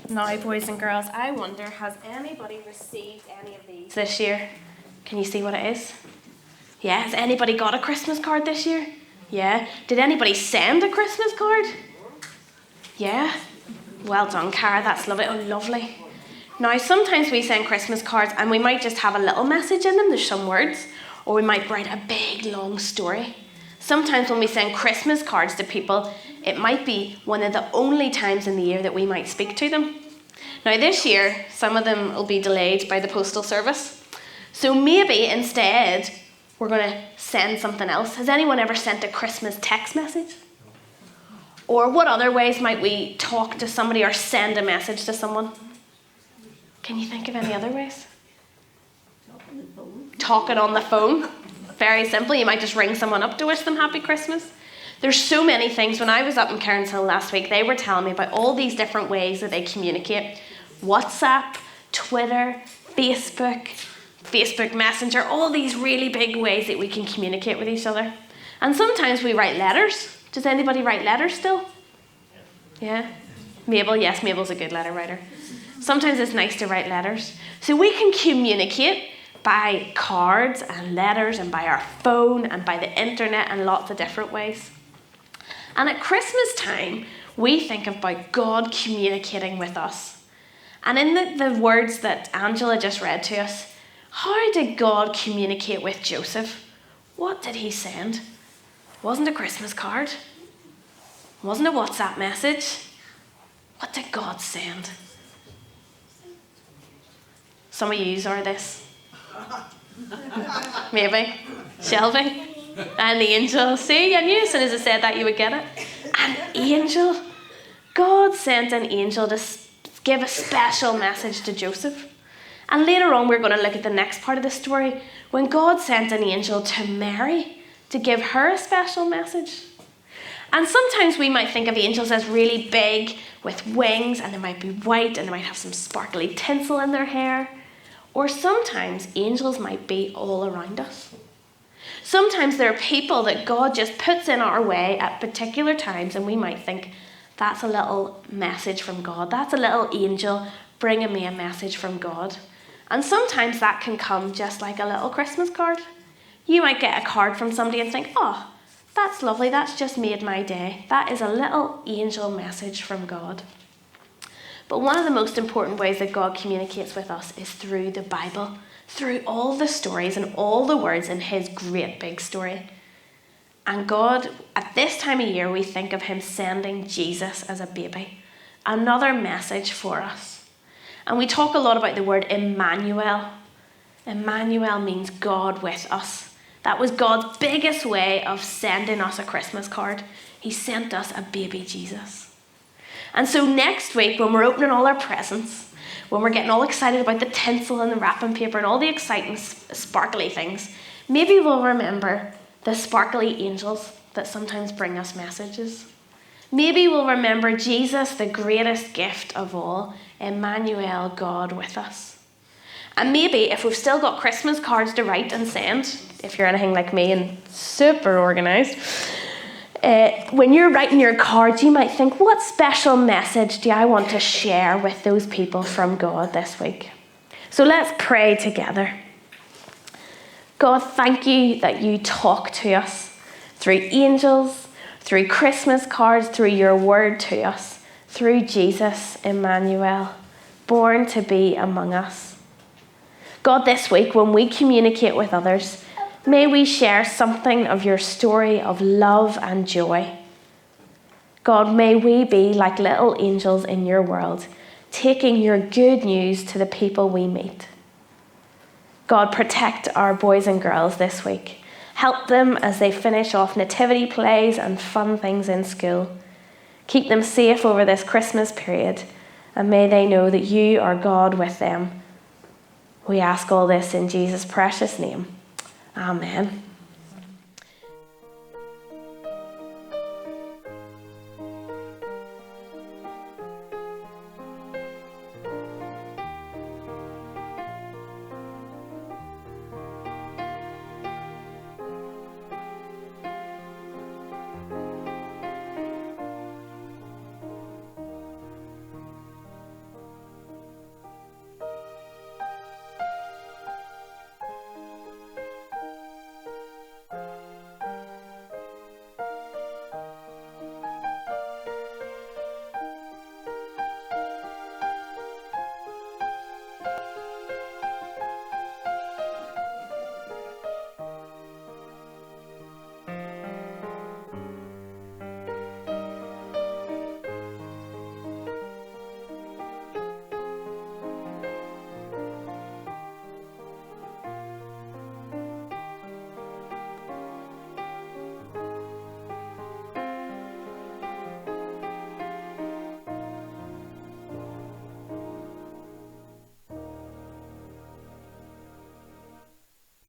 Now, boys and girls, I wonder, has anybody received any of these this year? Can you see what it is? Yeah, has anybody got a Christmas card this year? Yeah. Did anybody send a Christmas card? Yeah. Well done, Cara, that's lovely. Oh, lovely. Now, sometimes we send Christmas cards and we might just have a little message in them, there's some words, or we might write a big, long story. Sometimes when we send Christmas cards to people, it might be one of the only times in the year that we might speak to them. Now, this year, some of them will be delayed by the postal service. So maybe instead, we're going to send something else. Has anyone ever sent a Christmas text message? Or what other ways might we talk to somebody or send a message to someone? Can you think of any other ways? Talking on the phone. Very simple. You might just ring someone up to wish them happy Christmas. There's so many things. When I was up in Cairns Hill last week, they were telling me about all these different ways that they communicate. WhatsApp, Twitter, Facebook Messenger, all these really big ways that we can communicate with each other. And sometimes we write letters. Does anybody write letters still? Yeah? Mabel, yes, Mabel's a good letter writer. Sometimes it's nice to write letters. So we can communicate by cards and letters and by our phone and by the internet and lots of different ways. And at Christmas time, we think about God communicating with us. And in the words that Angela just read to us, how did God communicate with Joseph? What did he send? Wasn't a Christmas card. Wasn't a WhatsApp message. What did God send? Some of yous are this. Maybe. Shelby. An angel. See, I knew as soon as I said that you would get it. An angel. God sent an angel to give a special message to Joseph. And later on we're going to look at the next part of the story when God sent an angel to Mary to give her a special message. And sometimes we might think of angels as really big with wings, and they might be white and they might have some sparkly tinsel in their hair. Or sometimes angels might be all around us. Sometimes there are people that God just puts in our way at particular times, and we might think, that's a little message from God. That's a little angel bringing me a message from God. And sometimes that can come just like a little Christmas card. You might get a card from somebody and think, oh, that's lovely, that's just made my day. That is a little angel message from God. But one of the most important ways that God communicates with us is through the Bible, through all the stories and all the words in his great big story. And God, at this time of year, we think of him sending Jesus as a baby, another message for us. And we talk a lot about the word Emmanuel. Emmanuel means God with us. That was God's biggest way of sending us a Christmas card. He sent us a baby Jesus. And so next week, when we're opening all our presents, when we're getting all excited about the tinsel and the wrapping paper and all the exciting sparkly things, maybe we'll remember the sparkly angels that sometimes bring us messages. Maybe we'll remember Jesus, the greatest gift of all, Emmanuel, God with us. And maybe if we've still got Christmas cards to write and send, if you're anything like me and super organised, when you're writing your cards, you might think, what special message do I want to share with those people from God this week? So let's pray together. God, thank you that you talk to us through angels, through Christmas cards, through your word to us, through Jesus, Emmanuel, born to be among us. God, this week, when we communicate with others, may we share something of your story of love and joy. God, may we be like little angels in your world, taking your good news to the people we meet. God, protect our boys and girls this week. Help them as they finish off nativity plays and fun things in school. Keep them safe over this Christmas period, and may they know that you are God with them. We ask all this in Jesus' precious name. Amen.